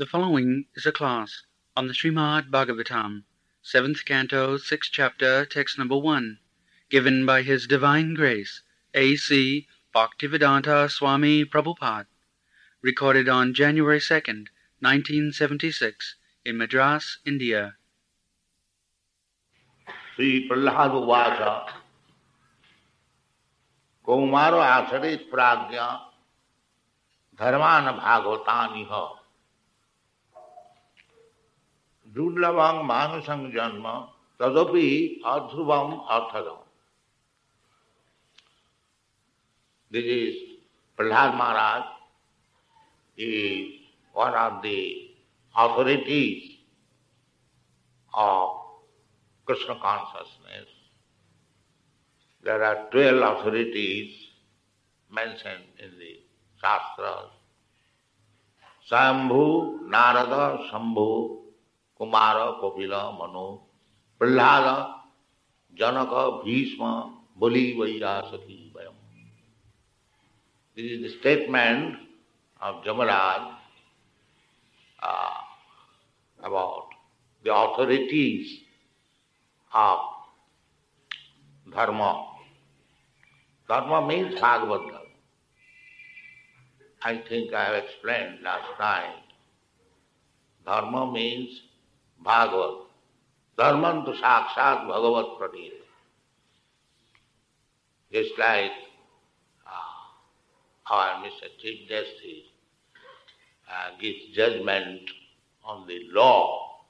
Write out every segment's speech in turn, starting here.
The following is a class on the Srimad Bhagavatam, 7th Canto, 6th Chapter, Text number 1, given by His Divine Grace, A.C. Bhaktivedanta Swami Prabhupada, recorded on January 2nd, 1976, in Madras, India. Sri Prabhupada Kaumaro Asarit Pragya Dharmana Bhagavataniha Judlavang Manusang Janma Tadapi Adhruvam Arthadam. This is Prahlad Maharaj. He is one of the authorities of Krishna consciousness. There are 12 authorities mentioned in the Shastras. Sambhu, Narada, Shambhu, Kumara, Kapila, Manu, Prahlada, Janaka, Bhishma, Bali, Vairasaki, Vayam. This is the statement of Jamaraj about the authorities of Dharma. Dharma means Bhagavad Dharma. I think I have explained last time. Dharma means Bhagavad. Dharman to sakshat Bhagavat pranita. Just like our Mr. Chief Justice gives judgment on the law.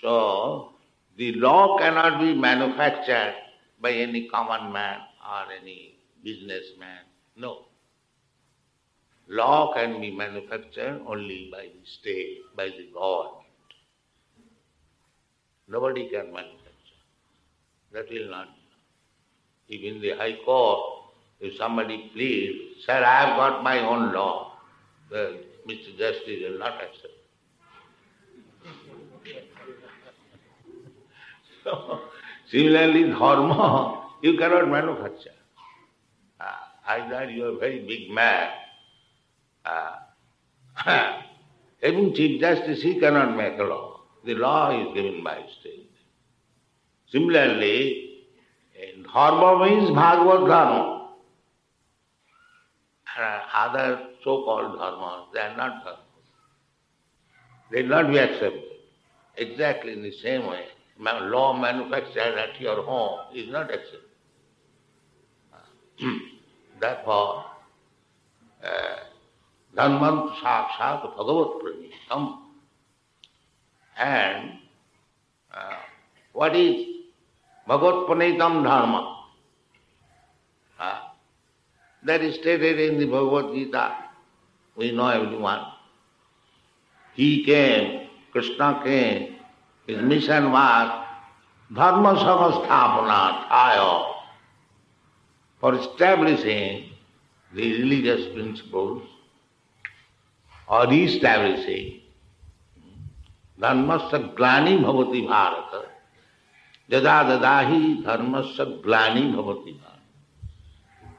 So, the law cannot be manufactured by any common man or any businessman. No. Law can be manufactured only by the state, by the government. Nobody can manufacture. That will not be. If in the High Court, if somebody pleads, "Sir, I have got my own law," the Mr. Justice will not accept. So, similarly, dharma, you cannot manufacture. Either you are a very big man, even Chief Justice, he cannot make a law. The law is given by state. Similarly, dharma means Bhagavad Dharma. Other so-called dharmas, they are not dharma. They will not be accepted. Exactly in the same way, law manufactured at your home is not accepted. Therefore, dharman sakshat bhagavat pranitam. And what is bhagavat pranitam dharma? That is stated in the Bhagavad Gita. We know everyone. He came, Krishna came, his mission was dharma samasthapanataya, for establishing the religious principles or re-establishing dharmasya glani bhavati bharata, yada dadahi dharmasya glani bhavati bharata.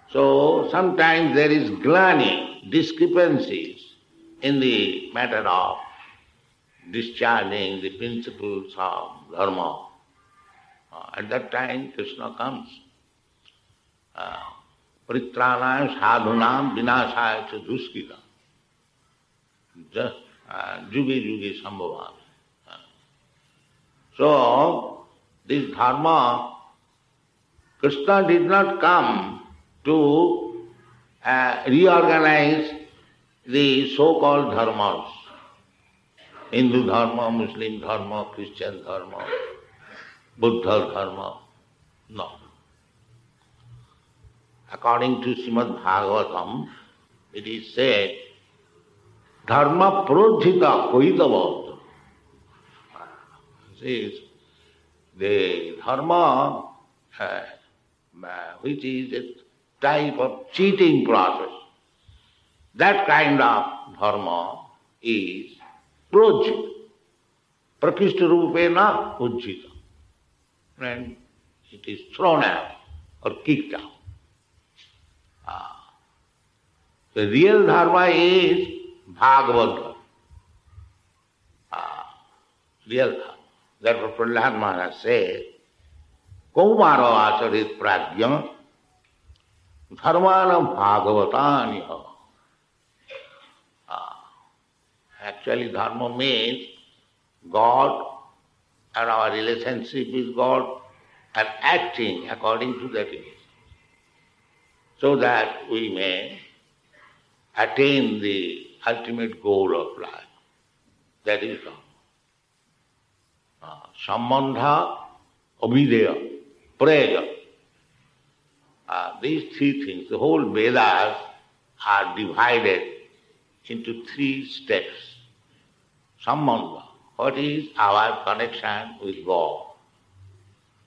So sometimes there is glani, discrepancies in the matter of discharging the principles of dharma. At that time Krishna comes. Pritranaya sadhunam vinasaya cha duskita. Juge juge sambhavam. So this dharma, Krishna did not come to reorganize the so-called dharmas. Hindu dharma, Muslim dharma, Christian dharma, Buddha dharma. No. According to Srimad Bhagavatam, it is said, dharma prodhita koidava. Says the dharma which is a type of cheating process. That kind of dharma is projita, prakishta rupena ujjita. And it is thrown out or kicked out. The real dharma is Bhagavad Dharma. real dharma. Therefore Prahlad Maharaj said, Kaumaro acharit prajna dharmanam bhagavataniha. Actually dharma means God and our relationship with God and acting according to that relationship, so that we may attain the ultimate goal of life. That is dharma. Sambandha, Abhideya, Preya. These three things, the whole Vedas are divided into three steps. Sambandha, what is our connection with God?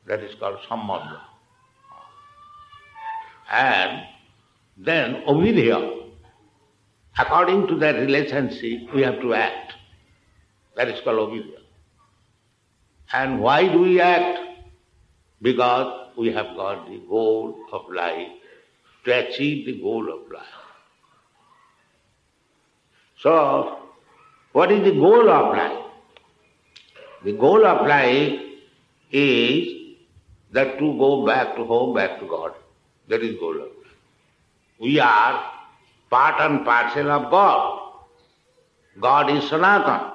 That is called Sambandha. And then Abhideya. According to that relationship, we have to act. That is called Abhideya. And why do we act? Because we have got the goal of life, to achieve the goal of life. So, what is the goal of life? The goal of life is that to go back to home, back to God. That is goal of life. We are part and parcel of God. God is Sanatana.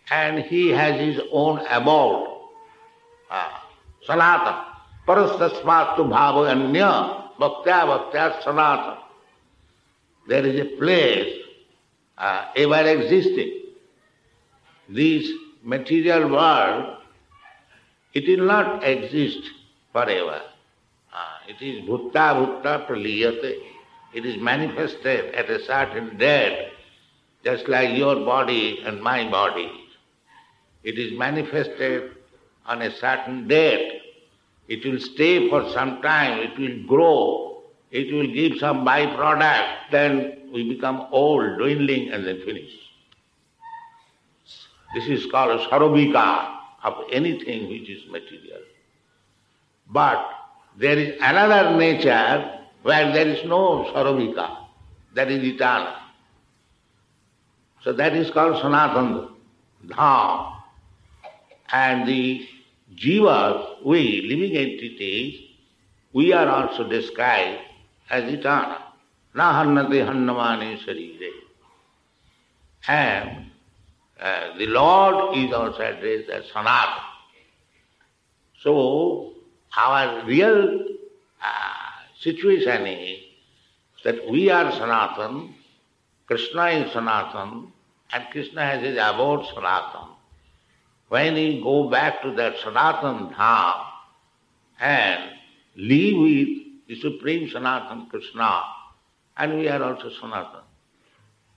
And He has His own abode. Sanatana. Parastasmatu bhavanya bhaktya bhaktya Sanatana. There is a place ever existing. This material world, it will not exist forever. It is bhutta bhutta praliyate. It is manifested at a certain date, just like your body and my body. It is manifested on a certain date. It will stay for some time, it will grow, it will give some byproduct, then we become old, dwindling, and then finish. This is called a sarobhika of anything which is material. But there is another nature where there is no sarobhika, that is eternal. So that is called Sanatana Dham. And the jivas, we, living entities, we are also described as eternal. Na hannate hannamane sharire. And the Lord is also addressed as Sanatana. So, our real situation is that we are Sanatana, Krishna is Sanatana, and Krishna has his abode Sanatana. When we go back to that Sanatana Dham and live with the Supreme Sanatana Krishna, and we are also Sanatana.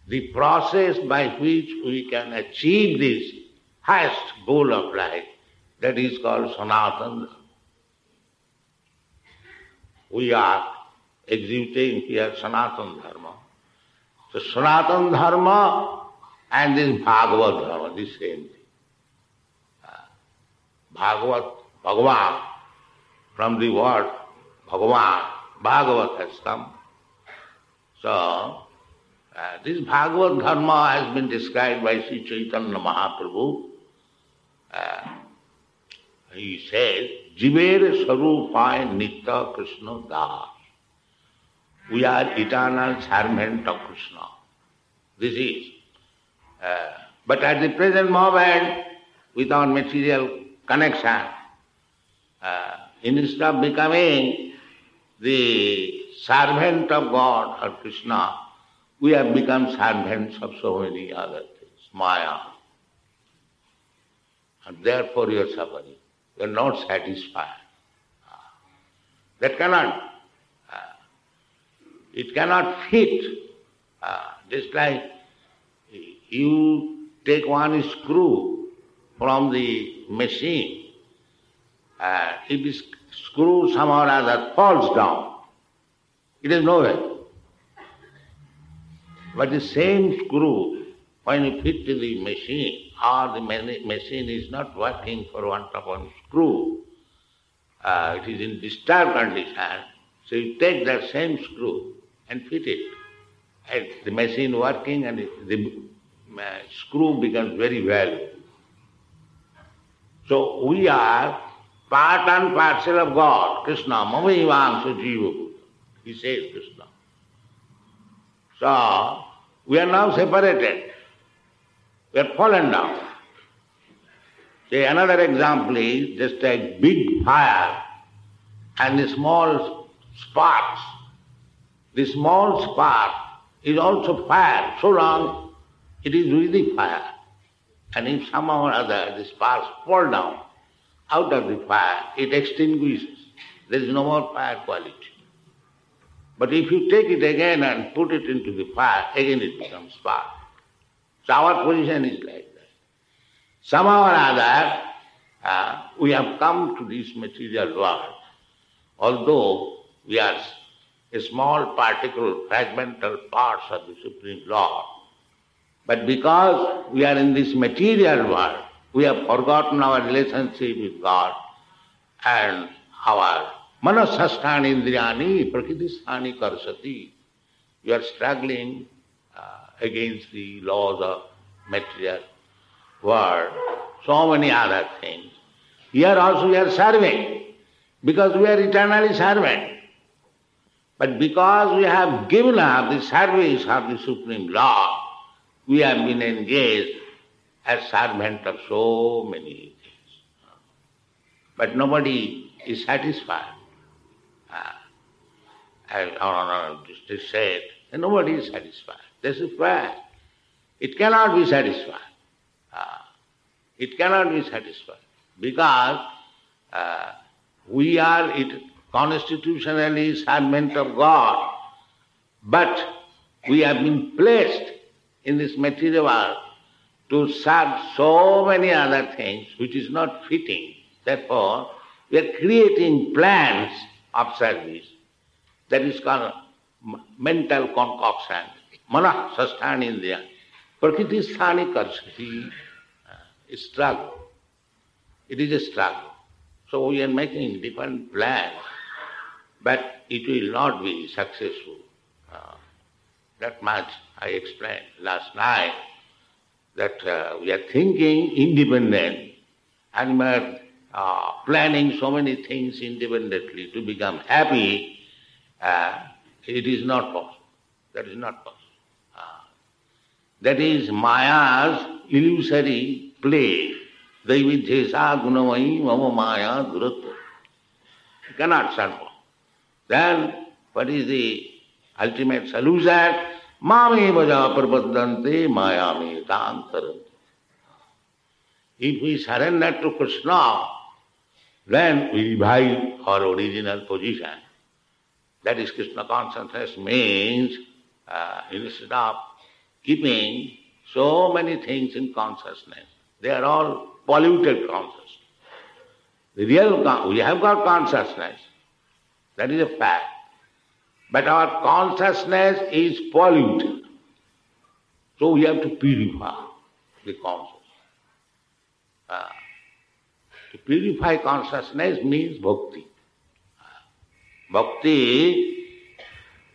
The process by which we can achieve this highest goal of life, that is called Sanatana. We are executing here Sanatana Dharma. So Sanatana Dharma and this Bhagavad Dharma, the same thing. Bhagavat, Bhagavan, from the word Bhagavan, Bhagavat has come. So, this Bhagavad Dharma has been described by Sri Chaitanya Mahaprabhu. He says, Jiver Sarupaya Nitya Krishna Das. We are eternal servant of Krishna. This is. But at the present moment, without material connection, instead of becoming the servant of God or Krishna, we have become servants of so many other things, Maya. And therefore you are suffering. You are not satisfied. That cannot, it cannot fit. Just like you take one screw from the machine, if the screw somehow or other falls down, it is nowhere. But the same screw, when you fit to the machine, or the machine is not working for want of one screw, it is in disturbed condition, so you take that same screw and fit it. And the machine working and the screw becomes very valuable. So we are part and parcel of God. Krishna, Mamaivangsha Jiva Bhuta. He says Krishna. So we are now separated. We are fallen down. Say another example is just a big fire and the small sparks. The small spark is also fire, so long it is really fire. And if somehow or other the sparks fall down out of the fire, it extinguishes. There is no more fire quality. But if you take it again and put it into the fire, again it becomes spark. So our position is like that. Somehow or other, we have come to this material world. Although we are a small particle, fragmental parts of the Supreme Lord, but because we are in this material world, we have forgotten our relationship with God and our manasasthani indriyani prakritisthani karsati. We are struggling against the laws of material world, so many other things. Here also we are serving, because we are eternally servant. But because we have given up the service of the Supreme Lord, we have been engaged as servant of so many things. But nobody is satisfied. As our Honor just said, nobody is satisfied. This is fact. It cannot be satisfied. It cannot be satisfied because we are constitutionally servant of God, but we have been placed in this material world to serve so many other things which is not fitting. Therefore, we are creating plans of service. That is called mental concoction. Mana sasthani indriya. Prakritisthani karsati. Struggle. It is a struggle. So we are making different plans, but it will not be successful. That much I explained last night, that we are thinking independent and we are planning so many things independently to become happy. It is not possible. That is not possible. That is Maya's illusory play. Daividhesa gunamai mama maya duratva. You cannot serve. Then what is the ultimate solution? Mame vaja prabhaddante mayame tantaranti. If we surrender to Krishna, then we revive our original position. That is Krishna consciousness means instead of keeping so many things in consciousness, they are all polluted consciousness. The real, we have got consciousness, that is a fact. But our consciousness is polluted. So we have to purify the consciousness. To purify consciousness means bhakti. Bhakti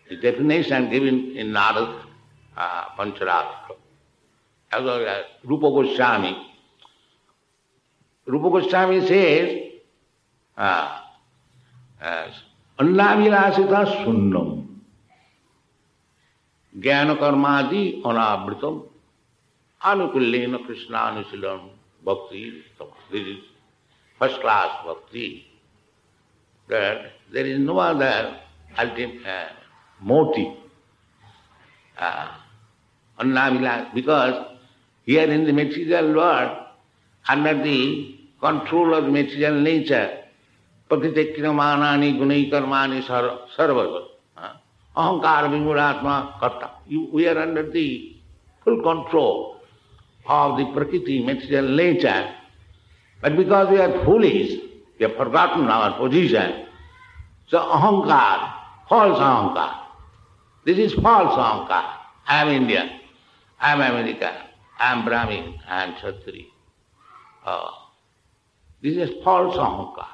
is definition given in Narad Pancharatra. As well as Rupa Goswami. Rupa Goswami says, Annavilasita sunnam jnana karmadi anavritam anukullena krishnanushilam bhakti. This is first class bhakti. That there is no other ultimate motive. Because here in the material world, under the control of material nature, Patitekriyamanani gunai karmani sarvava. Ahankara vimuratma karta. We are under the full control of the prakriti, material nature. But because we are foolish, we have forgotten our position. So ahankar, false ahankar. This is false ahankar. I am Indian, I am American, I am Brahmin, I am Kshatriya. This is false ahankar.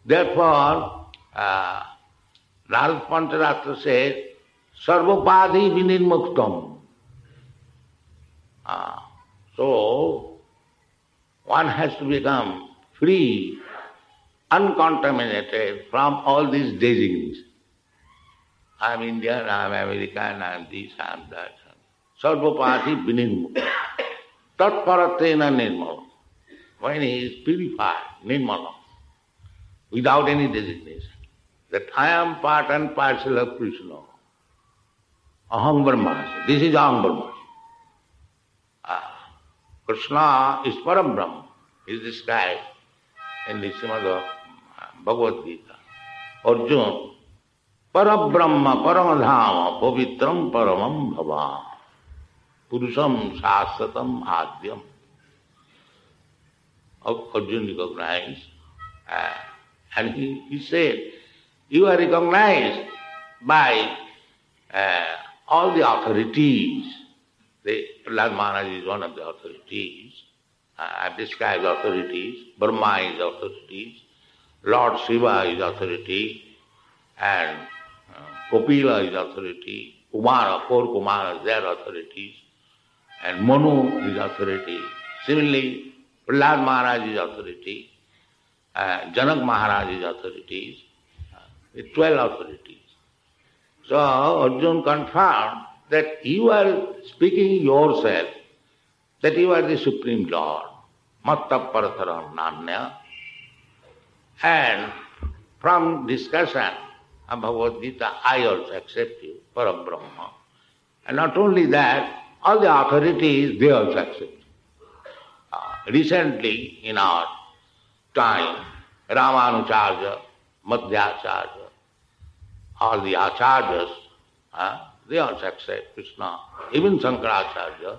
Therefore, Narad Pancharatra says, Sarvapadi vinirmuktam. So, one has to become free, uncontaminated from all these designations. I am Indian, I am American, I am this, I am that. Sarvapati vinirmukta. Tatparatena nirmala. When he is purified, nirmala, without any designation, that I am part and parcel of Krishna. Aham Brahmasmi. This is Aham Brahmasmi. Krishna is Param is described in the Srimad Bhagavad Gita. Arjuna, Parabrahma, Paramadhama, Pavitram, Paramam Bhava, Purusham, Shasatam, Adyam. Arjuna recognized, and he said, you are recognized by all the authorities. Prahlad Maharaj is one of the authorities. I've described authorities. Brahma is authorities. Lord Shiva is authority. And Kopila is authority. Kumara, 4 Kumaras, they are authorities. And Manu is authority. Similarly, Prahlad Maharaj is authority. Janak Maharaj is authorities. 12 authorities. So Arjuna confirmed that you are speaking yourself, that you are the Supreme Lord, Matta Parataram Nanya. And from discussion of Bhagavad Gita, I also accept you, Parabrahma. And not only that, all the authorities, they also accept. Recently, in our time, Ramanujarya, Madhyacharya, all the acharyas, they also accept Krishna. Even Shankaracharya,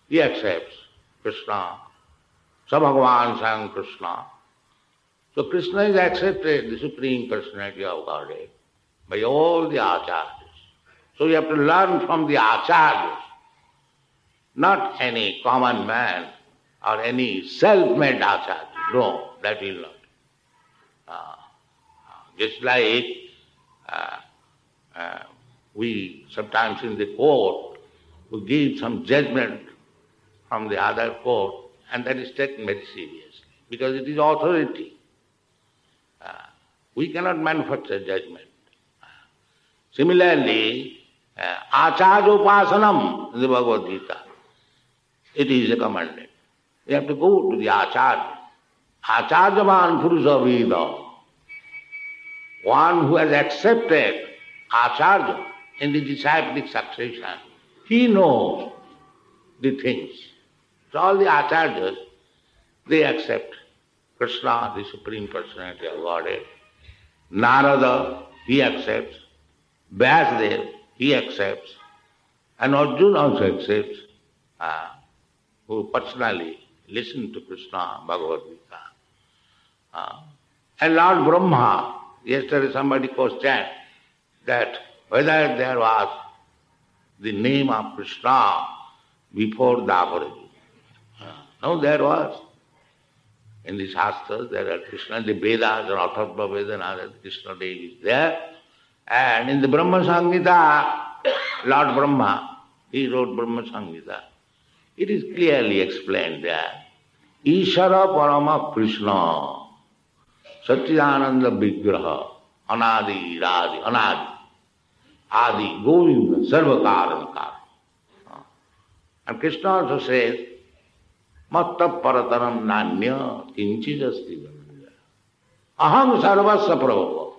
he accepts Krishna. So Bhagavan sang Krishna. So Krishna is accepted, the Supreme Personality of Godhead, by all the acharyas. So you have to learn from the acharyas, not any common man or any self-made acharya. No, that will not. Just like we sometimes in the court, we give some judgment from the other court, and that is taken very seriously, because it is authority. We cannot manufacture judgment. Similarly, acharya upasanam in the Bhagavad Gita, it is recommended. You have to go to the acharya. Acharyavan purusha veda. One who has accepted acharya in the disciplic succession, he knows the things. So all the acharyas, they accept Krishna, the Supreme Personality of Godhead. Narada, he accepts. Vyasadeva, he accepts. And Arjuna also accepts, who personally listen to Krishna, Bhagavad Gita. And Lord Brahma, yesterday somebody questioned that whether there was the name of Krishna before Davaragi. No, there was. In the Shastras, there are Krishna, the Vedas, and Atharva Veda, and other Krishna name is there. And in the Brahma Samhita, Lord Brahma, he wrote Brahma Samhita. It is clearly explained there. Ishara Parama Krishna, Satchidananda Vigraha, Anadi, Radi, Anadi, Adi, Govinda, Sarvakaranakara. And Krishna also says, Matta Parataram Nanya Kinchijasti. Aham Sarvasya Prabhu.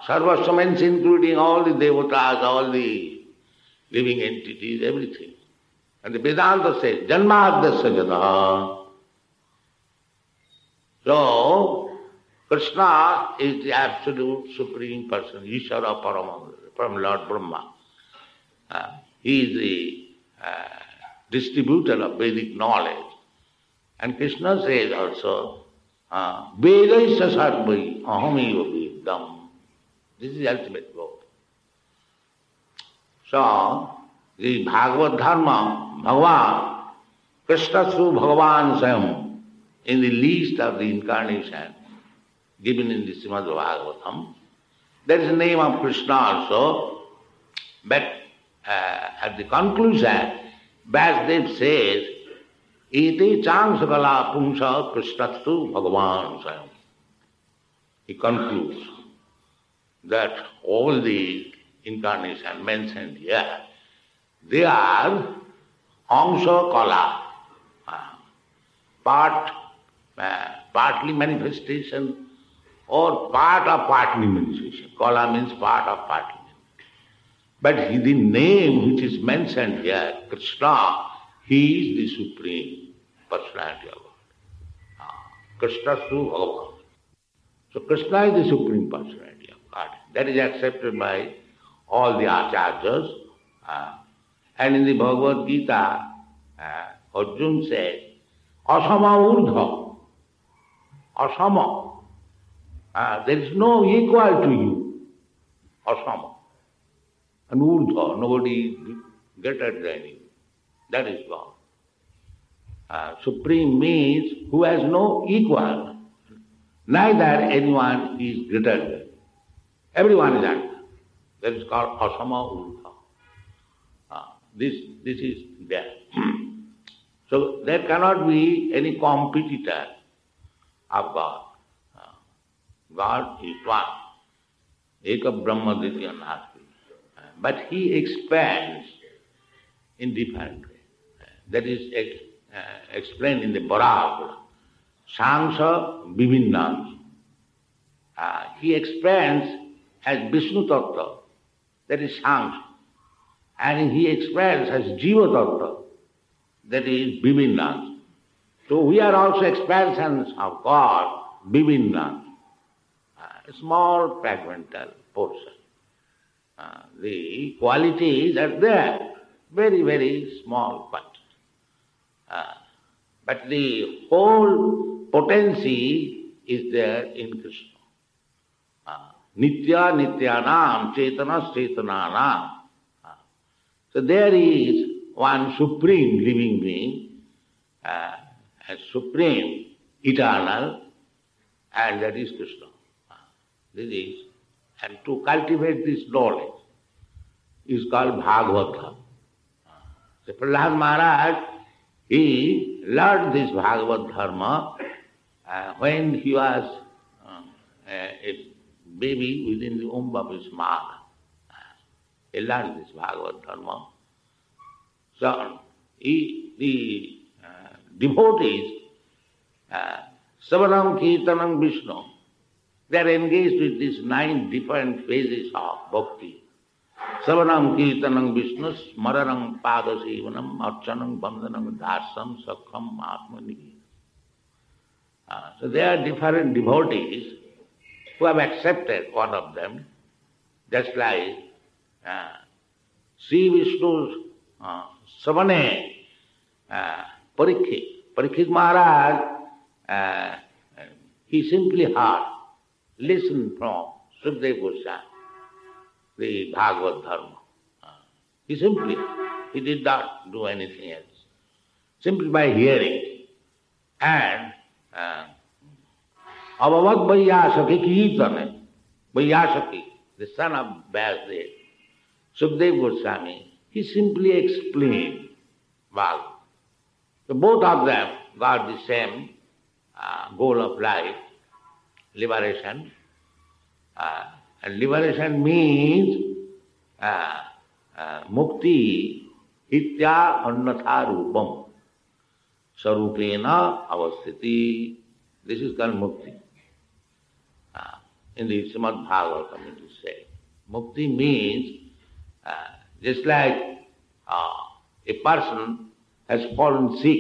Sarvasya means including all the devatas, all the living entities, everything. And the Vedanta says, Janmadasya Jataha. So, Krishna is the absolute supreme person, Ishvara Parama, from Lord Brahma. He is the distributor of Vedic knowledge. And Krishna says also, Vedaisya sarvai ahamiva vedam. This is the ultimate goal. So, the Bhagavad Dharma, Bhagavan, Krishna through Bhagavan Swayam, in the least of the incarnation, given in the Srimad Bhagavatam, there is a name of Krishna also, but at the conclusion, Vyasadeva says, Ete changsagala pungsa krishnastu bhagavan sayam. He concludes that all the incarnations mentioned here, they are angsha kala, partly manifestation or part of partly manifestation. Kala means part of partly. But the name which is mentioned here, Krishna, he is the Supreme Personality of God. Krishna Su Bhagavan. So Krishna is the Supreme Personality of God. That is accepted by all the acharyas. And in the Bhagavad Gita, Arjuna says, Asama Urdha. Asama. There is no equal to you. Asama. And Urdha, nobody is greater than you. That is God. Supreme means who has no equal. Neither anyone is greater than. Everyone is under. That is called Asama Urdha. This is there. So there cannot be any competitor of God. God is one. Eka Brahma Ditya Nasti. But he expands in different ways. That is explained in the Bharata. Sangsa Vivinnans. He expands as Vishnu Tattva. That is Sangsa. And he expands as Jiva Tattva. That is Vivinnans. So we are also expansions of God, Vivinnans. A small fragmental portion. The qualities are there, very, very small quantity. But the whole potency is there in Krishna. Nitya Nityanam Chetanas Chetananam. So there is one supreme living being, a supreme, eternal, and that is Krishna. This is, and to cultivate this knowledge is called Bhagavata. So Prahlad Maharaj, he learned this Bhagavad Dharma when he was a baby within the womb of his mother. He learned this Bhagavad Dharma. So the devotees, Savanam Kirtanam Vishnu, they are engaged with these 9 different phases of bhakti. Savanam Kirtanam Vishnu, Smaranam Padasivanam, Archanam Bandhanam Darsam Sakham Atmani. So there are different devotees who have accepted one of them, just like Sri Vishnu's Savane Parikshit. Parikshit Maharaj, he simply heard, listened from Sukadeva Goswami, the Bhagavad Dharma. He did not do anything else. Simply by hearing. And Abhavad Vaiyasaki Kirtane, Vaiyasaki, the son of Vyasdev, Sukadeva Goswami, he simply explained Bhagavad. So both of them got the same goal of life, liberation. And liberation means mukti hitya annatha rupam sarupena avasthiti. This is called mukti. In the Srimad Bhagavatam it is said. Mukti means just like a person has fallen sick,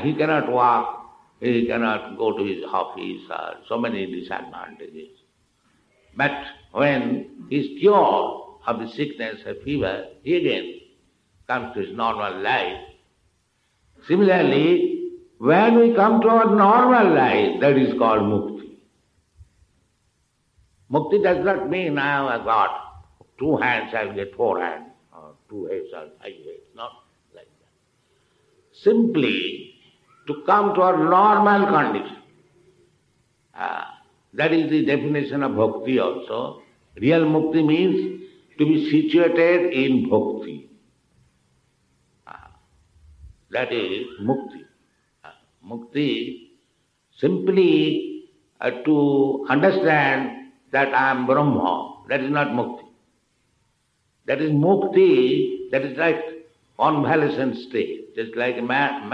he cannot walk, he cannot go to his office, so many disadvantages. But when he is cured of the sickness or fever, he again comes to his normal life. Similarly, when we come to our normal life, that is called mukti. Mukti does not mean I have got 2 hands, I will get 4 hands, or 2 heads, or 5 heads. Not like that. Simply to come to our normal condition. That is the definition of bhakti also. Real mukti means to be situated in bhakti. That is mukti. Mukti simply to understand that I am Brahma, that is not mukti. That is mukti, that is like convalescence state. Just like a man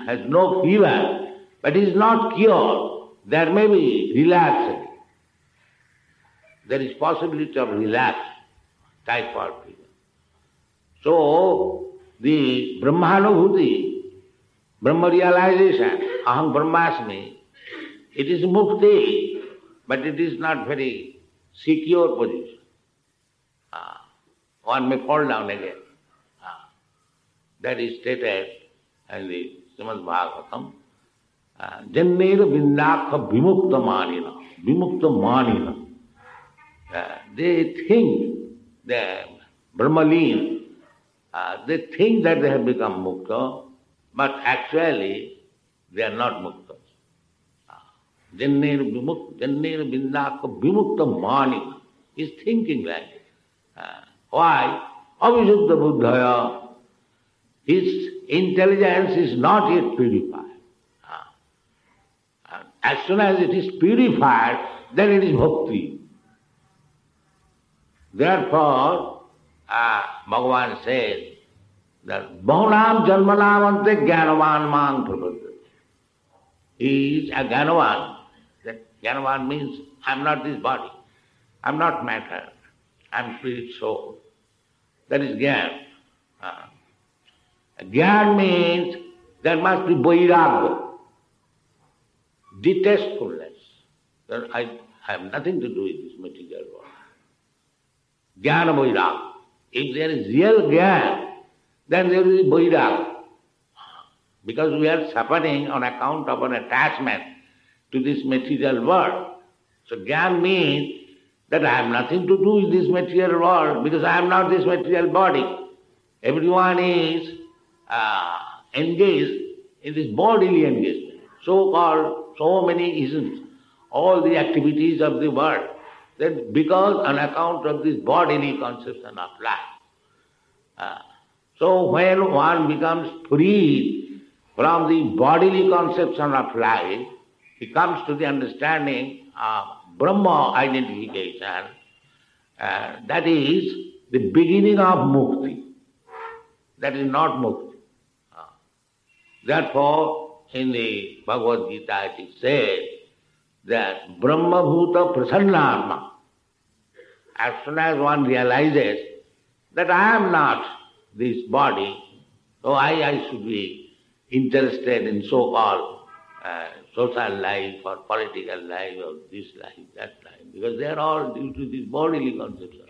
has no fever, but is not cured. There may be relapse. There is possibility of relapse, typhoid fever. So, the Brahmanubhuti, Brahma realization, Aham Brahmasmi, it is mukti, but it is not very secure position. One may fall down again. That is stated in the Srimad Bhagavatam. Jannera vindakha vimukta manina. Vimukta manina. They think that Brahmalin, they think that they have become mukta, but actually they are not muktas. Jannera vindakha vimukta manina. He is thinking like it. Why? Avisuddha buddhaya. His intelligence is not yet purified. As soon as it is purified, then it is bhakti. Therefore, Bhagavan says that Bahunam Janmanam Ante Gyanavan Mang Prabhadrati. He is a Gyanavan. That Gyanavan means I am not this body, I am not matter, I am spirit soul. That is Gyan. Gyan means there must be vairagya, detestfulness. That I have nothing to do with this material world. Jnana vairagya. If there is real Gyan, then there will be vairagya. Because we are suffering on account of an attachment to this material world. So Gyan means that I have nothing to do with this material world because I am not this material body. Everyone is engaged in this bodily engagement, so-called, so many isms, all the activities of the world. Then because on account of this bodily conception of life. So when one becomes free from the bodily conception of life, he comes to the understanding of Brahma identification, that is the beginning of mukti. That is not mukti. Therefore, in the Bhagavad Gita it is said that Brahma Bhuta Prasannatma. As soon as one realizes that I am not this body, so I should be interested in so-called social life or political life or this life, that life, because they are all due to this bodily conception.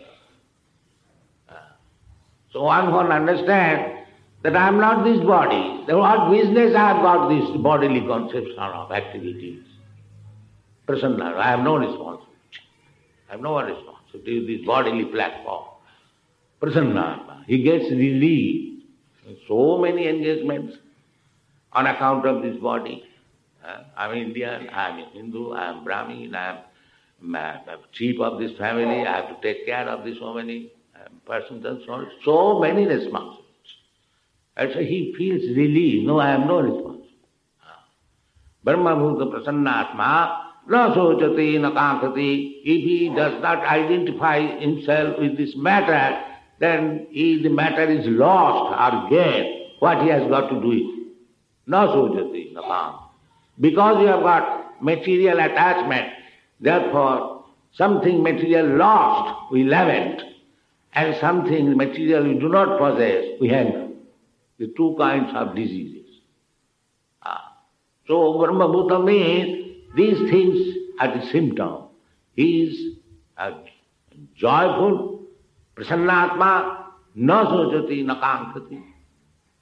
So one can understand that I am not this body. Then what business I have got this bodily conception of activities? Prasanna, I have no responsibility. I have no responsibility to this bodily platform. Prasanna, he gets relieved. So many engagements on account of this body. I am Indian, I am Hindu, I am Brahmin, I am chief of this family, I have to take care of this so many persons and so on. So many responsibilities. And so he feels relieved. No, I have no responsibility. Brahma Bhuta Prasannatma na sochati na kankati. If he does not identify himself with this matter, then the matter is lost or gained. What he has got to do with it? Na sochati na kankati. Because you have got material attachment, therefore something material lost we lament, and something material we do not possess we anger. The two kinds of diseases. So Brahma Bhuta means these things are the symptom. He is joyful, prasannatma, na sochati na kankati,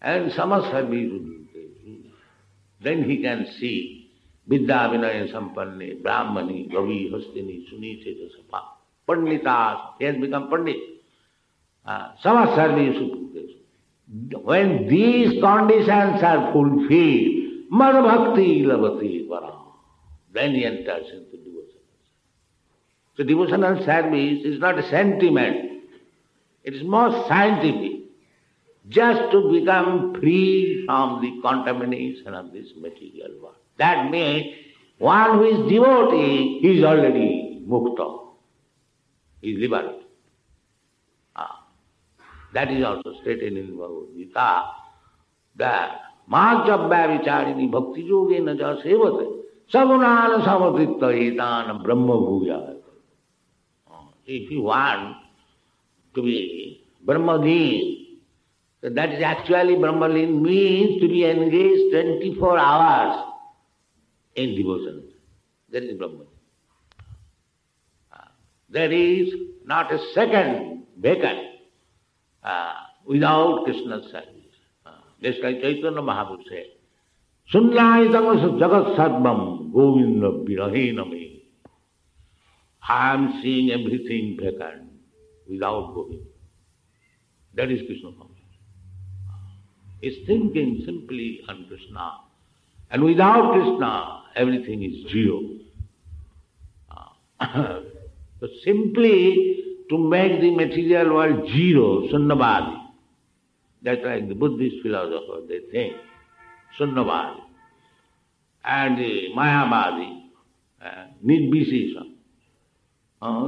and samasarvi. Then he can see Vidya Vinaya Sampanne, Brahmani, Gavi, Hastini, Suni, Chedasapa, Panditas, he has become Pandit. Samasarvi Supukeshu. When these conditions are fulfilled, Mara Bhakti Lavati Vara, then he enters into devotional service. So devotional service is not a sentiment, it is more scientific. just to become free from the contamination of this material world. That means one who is devotee is already mukta, is liberated. That is also stated in Bhagavad Gita, that Mācabhya vicharini bhakti yogena ja sevate sagunāna samatitta etana brahma bhuya. If you want to be Brahmalin, so that is actually Brahmalin means to be engaged 24 hours in devotion. That is Brahmalin. There is not a second vacant without Krishna's service. Just like Chaitanya Mahaprabhu said, Sunnāyatama jagat sarvam govinda virahena me. I am seeing everything vacant without Govinda. That is Krishna consciousness. Is thinking simply on Krishna. And without Krishna, everything is zero. So simply to make the material world zero, Sunnavadi. That's like the Buddhist philosophers, they think. Sunnavadi. And the Mayavadi, Nirvishesha.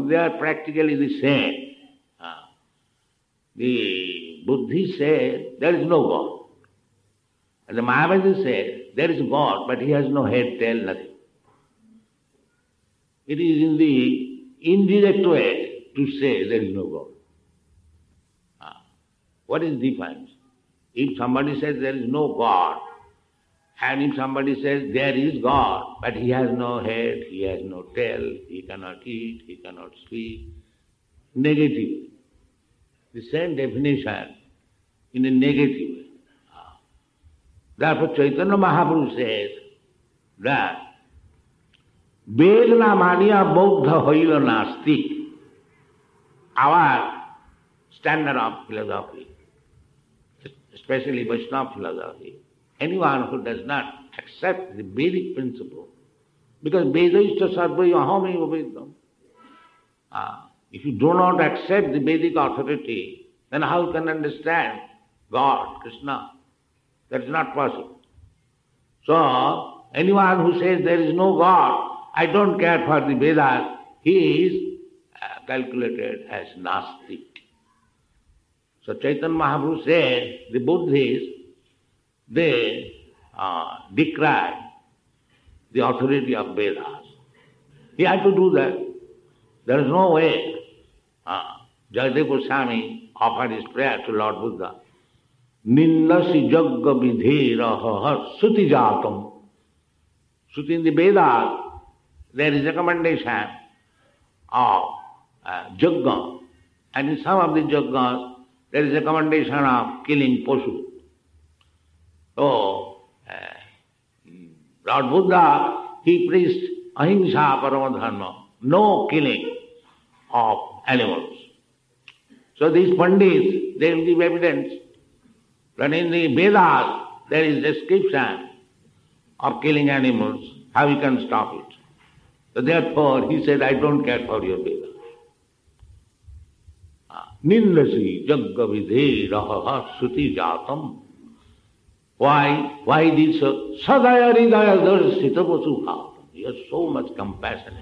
They are practically the same. The Buddhists say there is no God. And the Mayavadi say there is God, but he has no head, tail, nothing. It is in the indirect way to say there is no God. What is the difference? If somebody says there is no God, and if somebody says there is God, but he has no head, he has no tail, he cannot eat, he cannot speak, negative. The same definition in a negative way. Therefore Chaitanya Mahaprabhu says that Vedana mania bodha hoila nasti. Our standard of philosophy, especially Vaishnava philosophy, anyone who does not accept the Vedic principle, because Veda is to sarvaya aham vedam. If you do not accept the Vedic authority, then how you can understand God, Krishna? That is not possible. So, anyone who says there is no God, I don't care for the Vedas, he is calculated as Nastik. So Chaitanya Mahaprabhu said, the Buddhists, they decry the authority of Vedas. He had to do that. There is no way. Jayadeva Goswami offered his prayer to Lord Buddha. Ninnasi jagga vidhera suti jatam. Suti in the Vedas, there is a recommendation of jagga. And in some of the jaggas, there is a recommendation of killing Pashu. So, Lord Buddha, he preached ahimsa paramadharma, no killing of animals. So these Pandits, they will give evidence that in the Vedas there is description of killing animals, how you can stop it. So therefore he said, I don't care for your Vedas. Nindasi jagga vidhe raha suti jatam. Why this sadaya ridaya darsita vasubhavam? He has so much compassion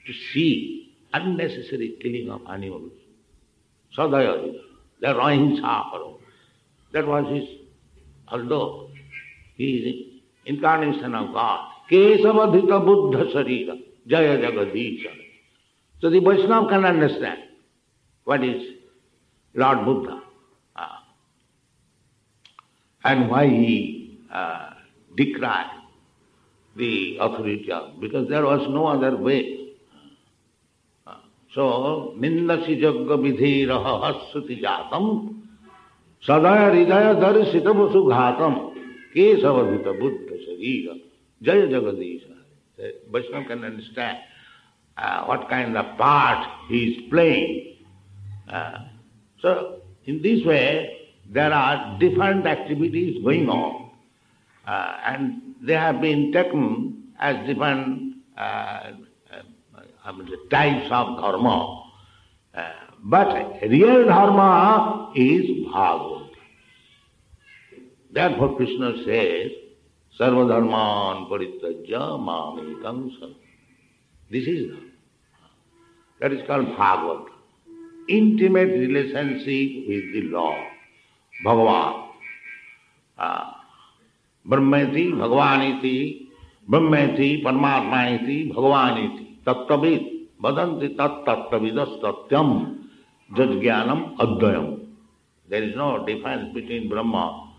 to see unnecessary killing of animals. Sadaya ridaya. They are ahimsa param. That was his, although he is incarnation of God. Kesavadhita buddha sarira jaya jagadisha. So the Vaishnava can understand what is Lord Buddha and why he decried the authority of, because there was no other way. So, nindasi jagga vidhiraha hassuti jatam sadaya ridaya darsita vasu ghatam kesavadhita buddha sarira jaya jagadisha. The Vaishnava can understand what kind of part he is playing. So, in this way, there are different activities going on, and they have been taken as different types of dharma. But real dharma is Bhagavad. Therefore Krishna says, Sarva dharman parityajya mamekam saranam. This is that is called Bhagavad. Intimate relationship with the Lord, Bhagavan. Brahmeti, Bhagavaniti, Brahmeti, Paramatmaiti, Bhagavaniti, Tattavid, Vadanti tat tattavidas tatyam, jajjnanam advayam. There is no difference between Brahma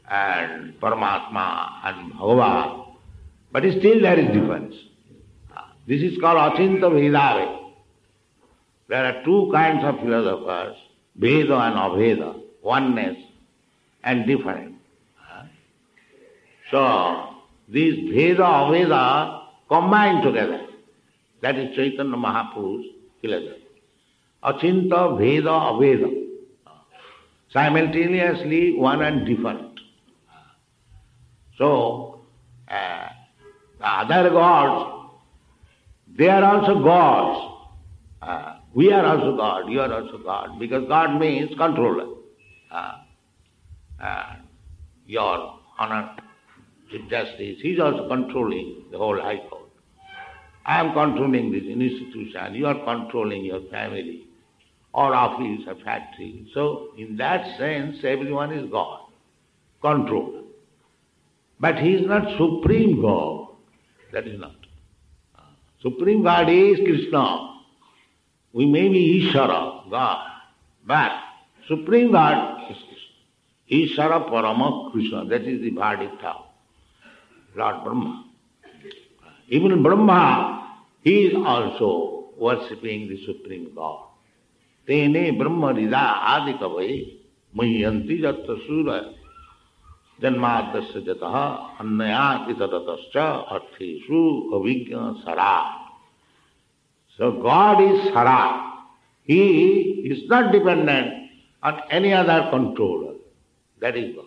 and Paramatma and Bhagavan, but still there is difference. This is called Achinta Vedave. There are two kinds of philosophers, Veda and Aveda, oneness and different. So, these Veda, Aveda combined together. That is Chaitanya Mahaprabhu's philosophy. Achinta, Veda, Aveda. Simultaneously one and different. So, the other gods, they are also gods. We are also God, you are also God, because God means controller. Your honor, Chief Justice, he is also controlling the whole High Court. I am controlling this institution, you are controlling your family, or office, or factory. So, in that sense, everyone is God, controller. But he is not Supreme God. That is not. Supreme God is Krishna. We may be Ishvara, God, but Supreme God is Krishna. Ishvara Parama Krishna, that is the verdict of Lord Brahma. Even Brahma, he is also worshipping the Supreme God. Tene Brahma Rida Adikavai Mayanti Jatta Sura Janmadasya Jataha Annayati Tadatascha Artheshu Avijna Sara. So God is Sara. He is not dependent on any other controller. That is God.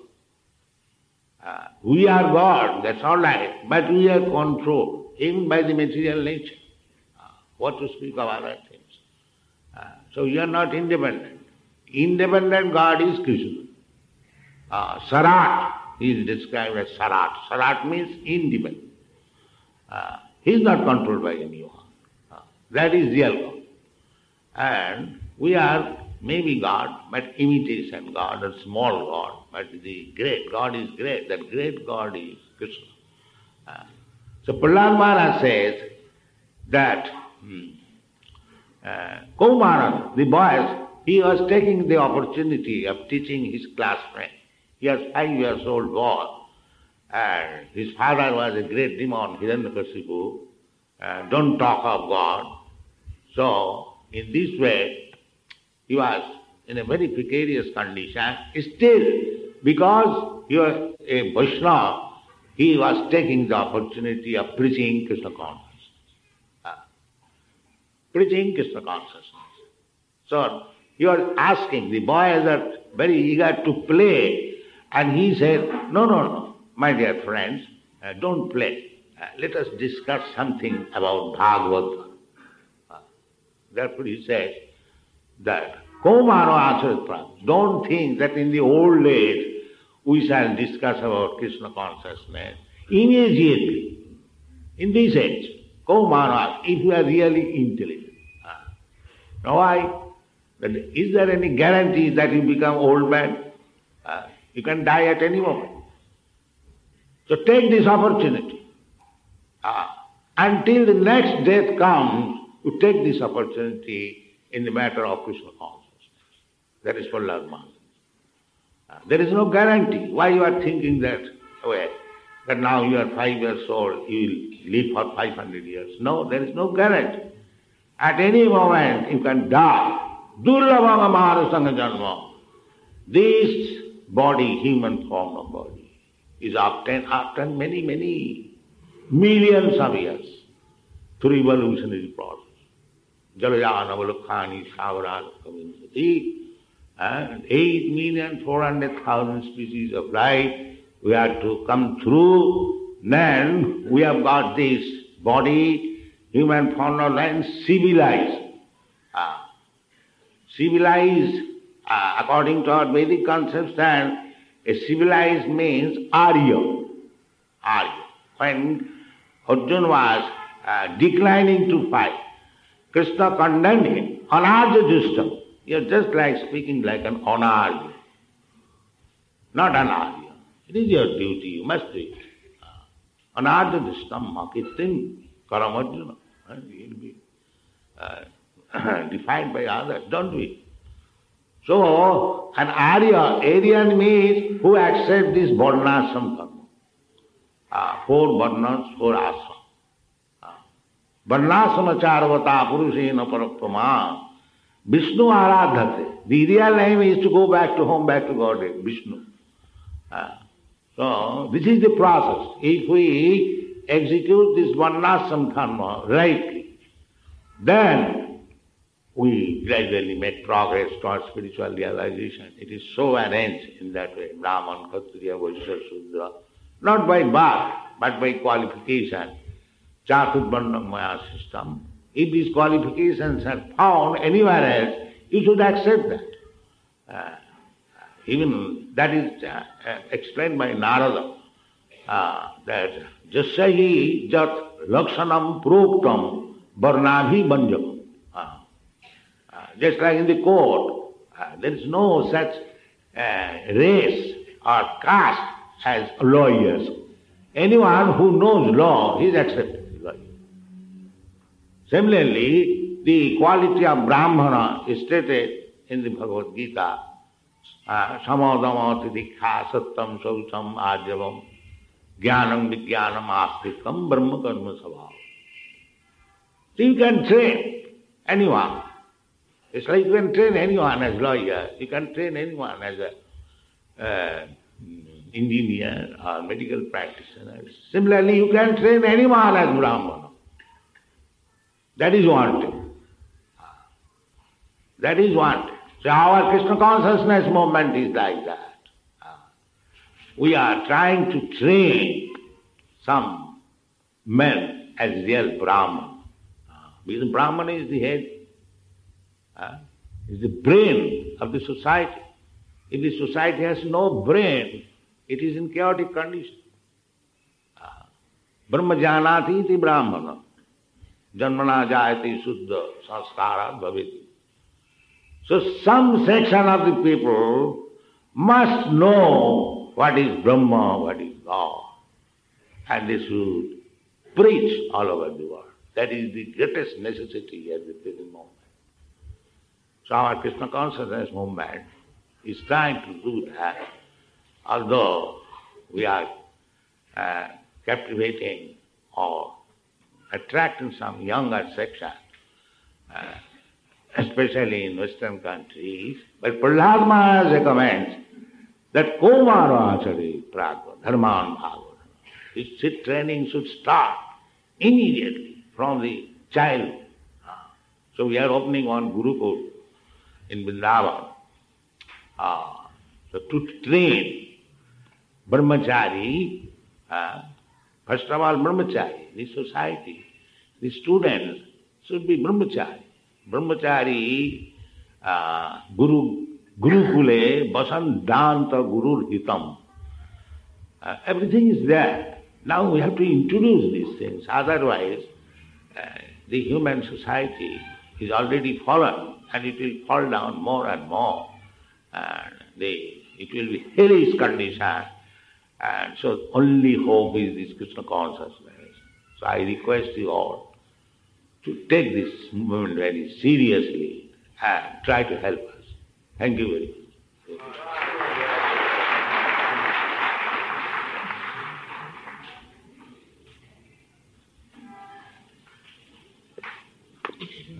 We are God, that's all right, but we are controlled even by the material nature. What to speak of other things? So you are not independent. Independent God is Krishna. Sarat, he is described as Sarat. Sarat means independent. He is not controlled by anyone. That is real God. And we are maybe God, but imitation God, a small God, but the great God is great. That great God is Krishna. So Prahlad Maharaj says that Kaumara, the boy, he was taking the opportunity of teaching his classmate. He was 5 years old boy, and his father was a great demon, Hiranyakashipu. Don't talk of God. So, in this way, he was in a very precarious condition. Still, because he was a Vaishnava, he was taking the opportunity of preaching Krishna consciousness. Preaching Krishna consciousness. So, he was asking, the boys are very eager to play, and he said, no, my dear friends, don't play. Let us discuss something about Bhagavad. Therefore he says that, Kaumaro Acharat Prabhu, don't think that in the old age we shall discuss about Krishna consciousness. Immediately, in this age, Kaumaro, if you are really intelligent. Now why? Is there any guarantee that you become old man? You can die at any moment. So take this opportunity. Until the next death comes, you take this opportunity in the matter of Krishna consciousness. That is for Lord Maharaj. There is no guarantee. Why you are thinking that way? That now you are 5 years old, you will live for 500 years. No, there is no guarantee. At any moment you can die. Durlabhanga Maharasanga Janma. This body, human form of body, is obtained after many, many millions of years through evolutionary process. Jalayana Valakhani Savaral Kavinsati, and 8,400,000 species of life we have to come through. Then we have got this body, human form of life, civilized. Civilized, according to our Vedic concepts, A civilized means Arya. Arya. When Arjuna was declining to fight, Krishna condemned him. Anarja justam. You're just like speaking like an anarja. Not an arya. It is your duty, you must do it. Anarja justam makittim karam Arjuna. You'll be defined by others. Don't do it. So, an Aryan means who accepts this varnashram karma. 4 varnas, 4 ashram. Varnashram charvata purushena paraprama Vishnu aradhate. The real name is to go back to home, back to God, Vishnu. So, this is the process. If we execute this varnashram karma rightly, then we gradually make progress towards spiritual realization. It is so arranged in that way. Brahman, Kshatriya, Vaishya, Shudra. Not by birth, but by qualification. Chaturvarna Maya system. If these qualifications are found anywhere else, you should accept that. Even that is explained by Narada. That jasahi jat lakshanam proktam varnabhi banjam. Just like in the court, there is no such race or caste as lawyers. Anyone who knows law is accepted as lawyer. Similarly, the quality of Brahmana is stated in the Bhagavad Gita. Samadama tidikha sattam saucham ajavam jnanam vijnanam astikam brahma karma sabhavam. So you can train anyone. It's like you can train anyone as lawyer, you can train anyone as an engineer or medical practitioner. Similarly, you can train anyone as Brahmana. That is wanted. That is wanted. So our Krishna consciousness movement is like that. We are trying to train some men as real Brahman. Because Brahman is the head. Is the brain of the society. If the society has no brain, it is in chaotic condition. Brahma janati iti brahmana. Janmana jayati suddha sanskara bhaviti. So some section of the people must know what is Brahma, what is God. And they should preach all over the world. That is the greatest necessity at the present moment. So our Krishna consciousness movement is trying to do that, although we are captivating or attracting some younger section, especially in Western countries. But Prahlad Maharaj recommends that Komara Achari Pragva Dharman Bhagavad. This training should start immediately from the child. So we are opening one Gurukul in Vrindavan. So to train brahmachari, first of all brahmachari, the society, the students should be brahmachari. Brahmachari, Gurukule, Basandanta Gurur Hitam. Everything is there. Now we have to introduce these things. Otherwise, the human society is already fallen and it will fall down more and more. It will be hellish condition. And so only hope is this Krishna consciousness. So I request you all to take this movement very seriously and try to help us. Thank you very much.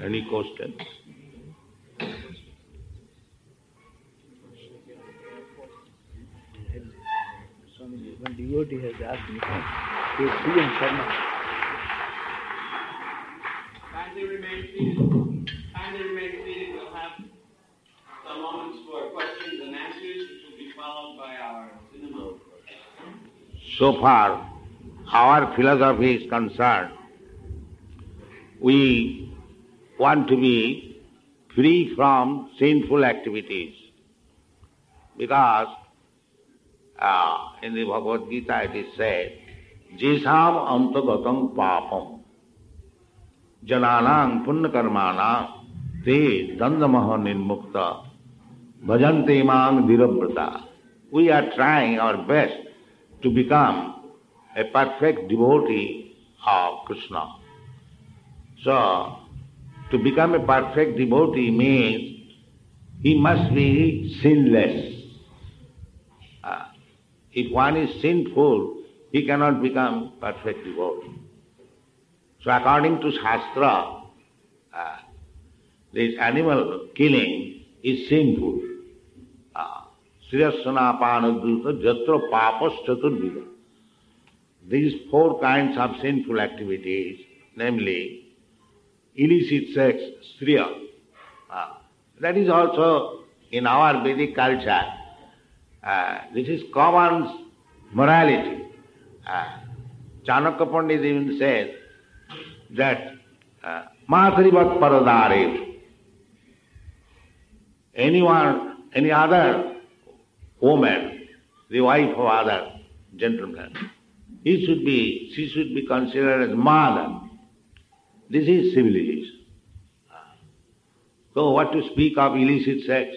Any questions? One devotee has asked me to see and Sharma. Kindly remain seated. Kindly remain seated. We'll have some moments for questions and answers, which will be followed by our cinema. So far, our philosophy is concerned, we want to be free from sinful activities, because In the Bhagavad Gita it is said, Jesham antagatam papam jananang punnakarmanang te dandamaha nirmukta bhajante mang dhirabrata. We are trying our best to become a perfect devotee of Krishna. So, to become a perfect devotee means he must be sinless. If one is sinful, he cannot become perfect devotee. So according to Shastra, this animal killing is sinful. Sriyasana panadruta jatra papas chaturvida. These four kinds of sinful activities, namely illicit sex, striya. That is also in our Vedic culture. This is common morality. Chanakya Pandit even says that Mathrivat Paradarev. Any other woman, the wife of other gentleman, she should be considered as mother. This is civilization. So what to speak of illicit sex?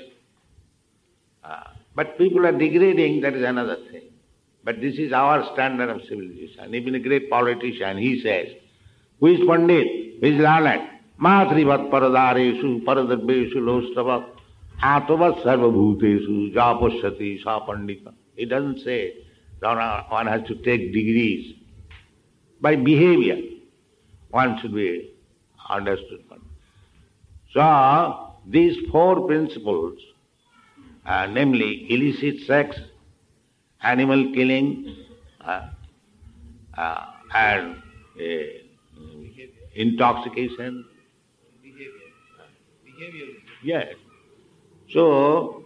But people are degrading, that is another thing. But this is our standard of civilization. Even a great politician, he says, who is Pandit, who is learned, Mathrivat paradareshu paradarbeshu lostavat atavat sarvabhutesu japashyati sa pandita. He doesn't say that one has to take degrees. By behavior, one should be understood. So, these four principles, namely illicit sex, animal killing, and intoxication. Behavior. Yes. So,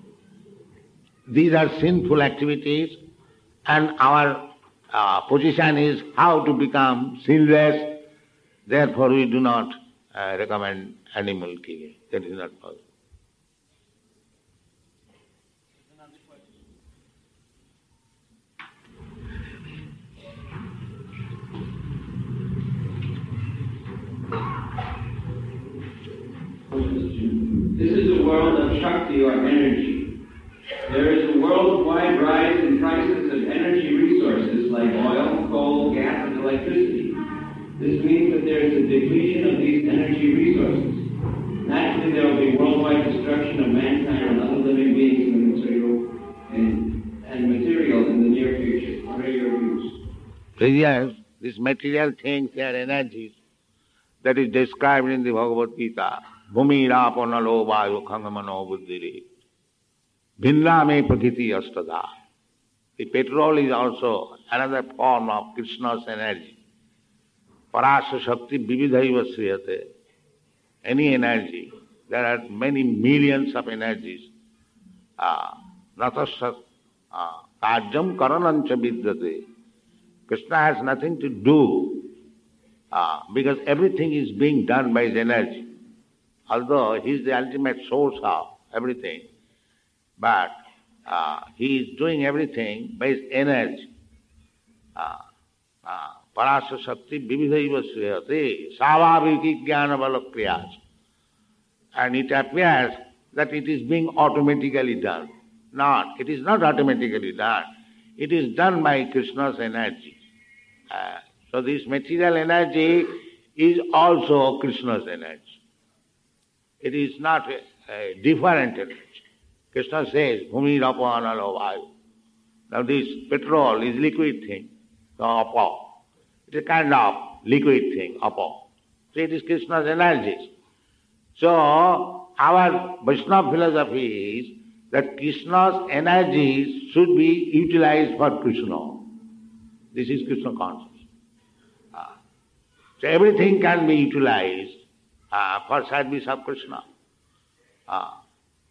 these are sinful activities, and our position is how to become sinless. Therefore, we do not recommend animal killing. That is not possible. This is a world of Shakti or energy. There is a worldwide rise in prices of energy resources like oil, coal, gas, and electricity. This means that there is a depletion of these energy resources. Naturally, there will be worldwide destruction of mankind and other living beings in the material and material in the near future. What are your views? Yes, these material things, they are energies. That is described in the Bhagavad Gita. Bhumi rapanalo vayu khangamano buddhiri. Bhinna me prakriti astada. The petrol is also another form of Krishna's energy. Parasya Shakti vividhaiva sriyate. Any energy. There are many millions of energies. Natasya kajam karanancha vidyate. Krishna has nothing to do because everything is being done by his energy. Although he is the ultimate source of everything, but he is doing everything by his energy. Parasya Shakti vividhaiva sriyate savaviki jnana balakriyas. And it appears that it is being automatically done. Not, it is not automatically done. It is done by Krishna's energy. So this material energy is also Krishna's energy. It is not a different energy. Krishna says, Bhumi rapanalo vayu. Now this petrol is liquid thing, so apa. It is a kind of liquid thing, apa. So it is Krishna's energy. So our Vaishnava philosophy is that Krishna's energies should be utilized for Krishna. This is Krishna consciousness. So everything can be utilized for service of Krishna.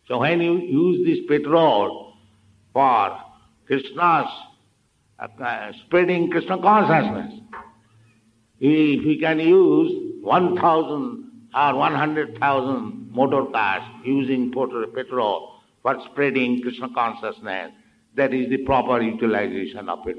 So when you use this petrol for Krishna's spreading Krishna consciousness, if we can use 1,000 or 100,000 motor cars using petrol for spreading Krishna consciousness, That is the proper utilization of it.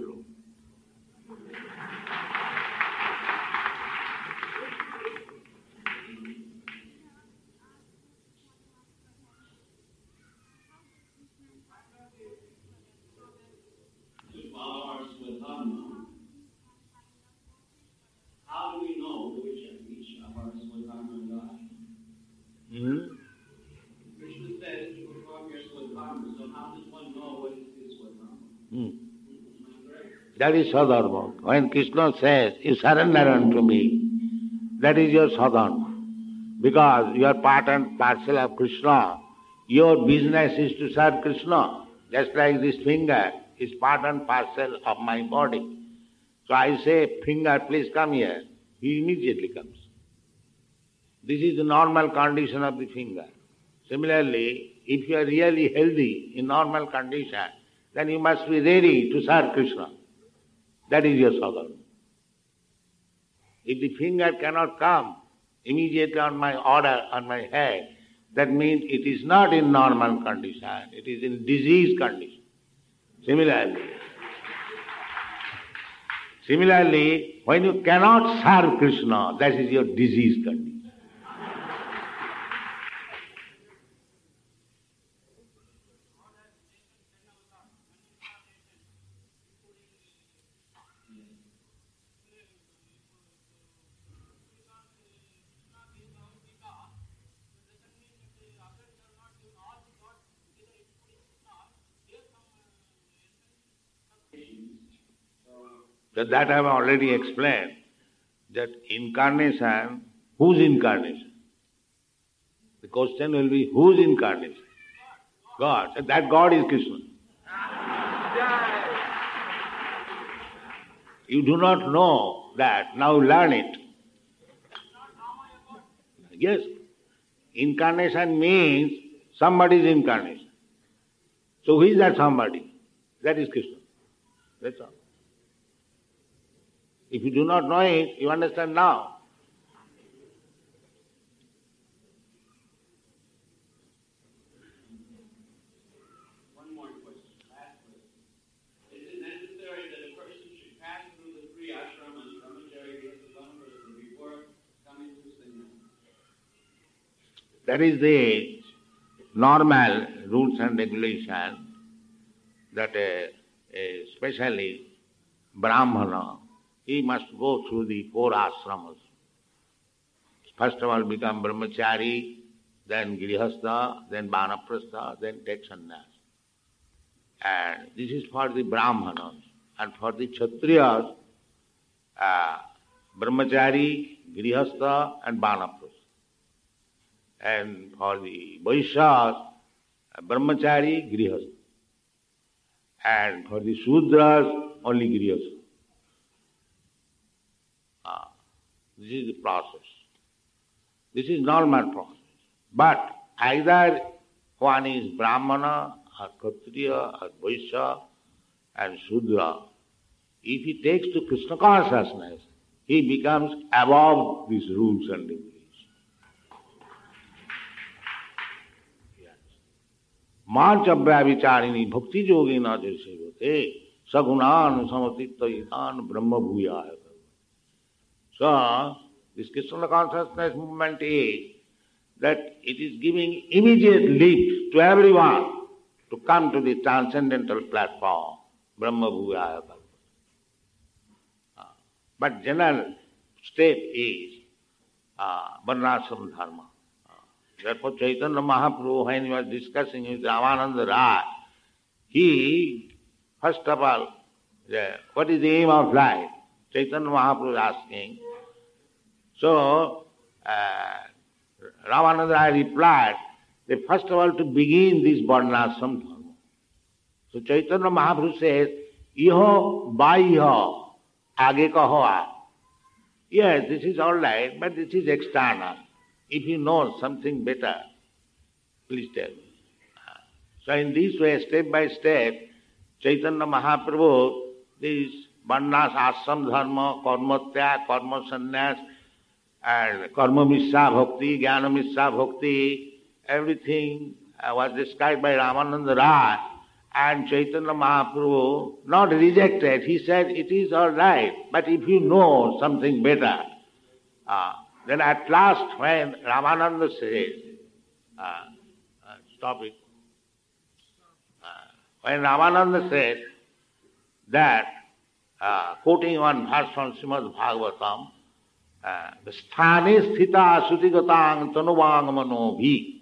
How do we know which of our Swadharma God? Krishna says to perform your Swadharma, so how does one know what is his Swadharma? That is Sadharma. When Krishna says, you surrender unto me, that is your Sadharma. Because you are part and parcel of Krishna. Your business is to serve Krishna. Just like this finger is part and parcel of my body. So I say, finger, please come here. He immediately comes. This is the normal condition of the finger. Similarly, if you are really healthy in normal condition, then you must be ready to serve Krishna. That is your sadhana. If the finger cannot come immediately on my order, on my head, that means it is not in normal condition, it is in disease condition. Similarly, when you cannot serve Krishna, that is your disease condition. So that I have already explained, that incarnation, whose incarnation? The question will be, whose incarnation? God. So that God is Krishna. You do not know that, now learn it. Yes, incarnation means somebody's incarnation. So who is that somebody? That is Krishna. That's all. If you do not know it, you understand now. One more question, last question. Is it necessary that a person should pass through the three ashramas, brahmacharya, grihastha, before coming to sannyasa? That is the normal rules and regulations that especially Brahmana, he must go through the four ashramas. First of all become brahmachari, then grihastha, then vanaprastha, then take sannyas. And this is for the Brahmanas. And for the Kshatriyas, brahmachari, grihastha and vanaprastha. And for the Vaishyas, brahmachari, grihastha. And for the Shudras, only grihastha. This is the process. This is normal process. But either one is Brahmana or Kshatriya or Vaishya and Shudra, if he takes to Krishna consciousness, he becomes above these rules and regulations. Mancha vicharini bhakti yogina jasevate sagunan samatittayitan brahma bhuyaya. So, this Krishna consciousness movement is that it is giving immediate leap to everyone to come to the transcendental platform, Brahma Bhuyaya. But general step is Varnashram Dharma. Therefore Chaitanya Mahaprabhu, when he was discussing with Ramananda Rai, he, first of all, what is the aim of life? Chaitanya Mahaprabhu is asking. So, Ramananda Rai replied, that first of all to begin this Varnashram Dharma. So Chaitanya Mahaprabhu says, Iho baiho age kaho. Yes, this is all right, but this is external. If you know something better, please tell me. So in this way, step by step, Chaitanya Mahaprabhu, this Varnas, Ashram Dharma, Karma Tya, Karma Sannyas, and Karma Mishra Bhakti, Jnana Mishra Bhakti, everything was described by Ramananda Rai, And Chaitanya Mahaprabhu not rejected. He said, it is all right, but if you know something better, then at last when Ramananda says, stop it. When Ramananda said that, quoting one verse from Srimad Bhagavatam, the sthane sthita sutigatang tanuvang manobhi,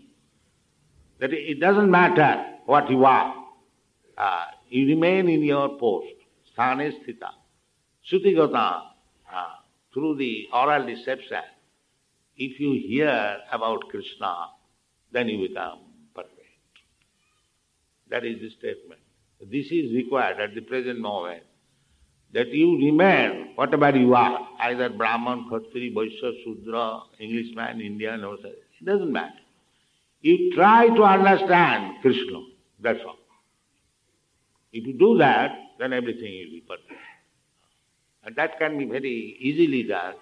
that it doesn't matter what you are, you remain in your post, sthane sthita, sutigatang, through the oral deception. If you hear about Krishna, then you become perfect. That is the statement. This is required at the present moment, that you remain whatever you are, either Brahman, Khatri, Vaishya, Shudra, Englishman, Indian, or it doesn't matter. You try to understand Krishna, that's all. If you do that, then everything will be perfect. And that can be very easily done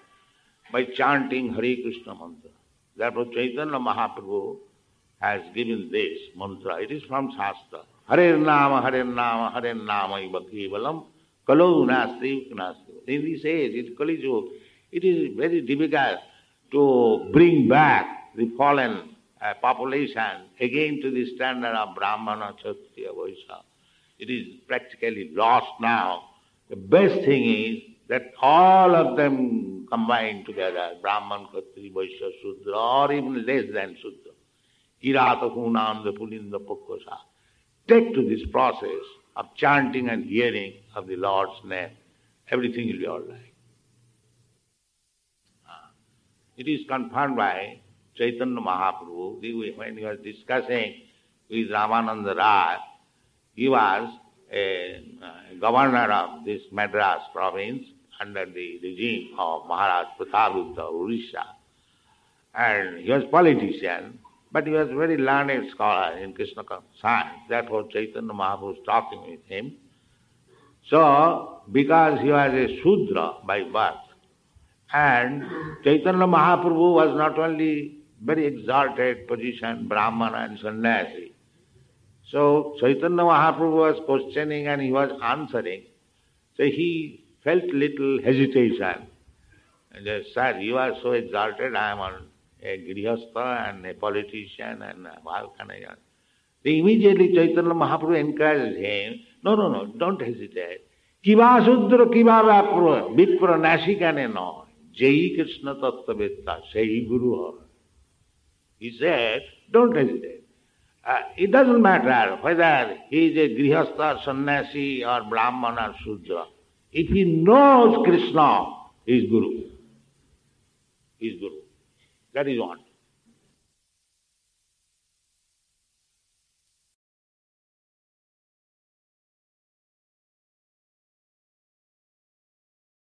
by chanting Hare Krishna mantra. Therefore Chaitanya Mahaprabhu has given this mantra. It is from Shastra. Hare Nama, Hare Nama, Hare Nama iva kevalam kalau nasti nasti. In this age, in Kali Yuga, it is very difficult to bring back the fallen population again to the standard of Brahmana, Kshatriya, Vaishya. It is practically lost now. The best thing is that all of them combined together, Brahman, Khatri, Vaishya, Shudra, or even less than Shudra, Kirata, Hunanda, Pulinda, Pukkosa, take to this process of chanting and hearing of the Lord's name. Everything will be all right. It is confirmed by Chaitanya Mahaprabhu when he was discussing with Ramananda Raj. He was a governor of this Madras province under the regime of Maharaj Prataparudra of Orissa. And he was a politician, but he was a very learned scholar in Krishna science. Therefore Chaitanya Mahaprabhu was talking with him. So, because he was a Shudra by birth, and Chaitanya Mahaprabhu was not only very exalted position, Brahmana and Sannyasi. So Chaitanya Mahaprabhu was questioning and he was answering. So he felt little hesitation. And he said, you are so exalted, I am a grihastha and a politician, and how can I? Immediately Chaitanya Mahaprabhu encouraged him, no, don't hesitate. Kiva Sudra Kiva Vipra Nashikane no, Jai Krishna Tattva Sei Guru. He said, don't hesitate. It doesn't matter whether he is a grihastha, sannyasi, or Brahman or Shudra. If he knows Krishna, he is Guru. He is Guru. That is one.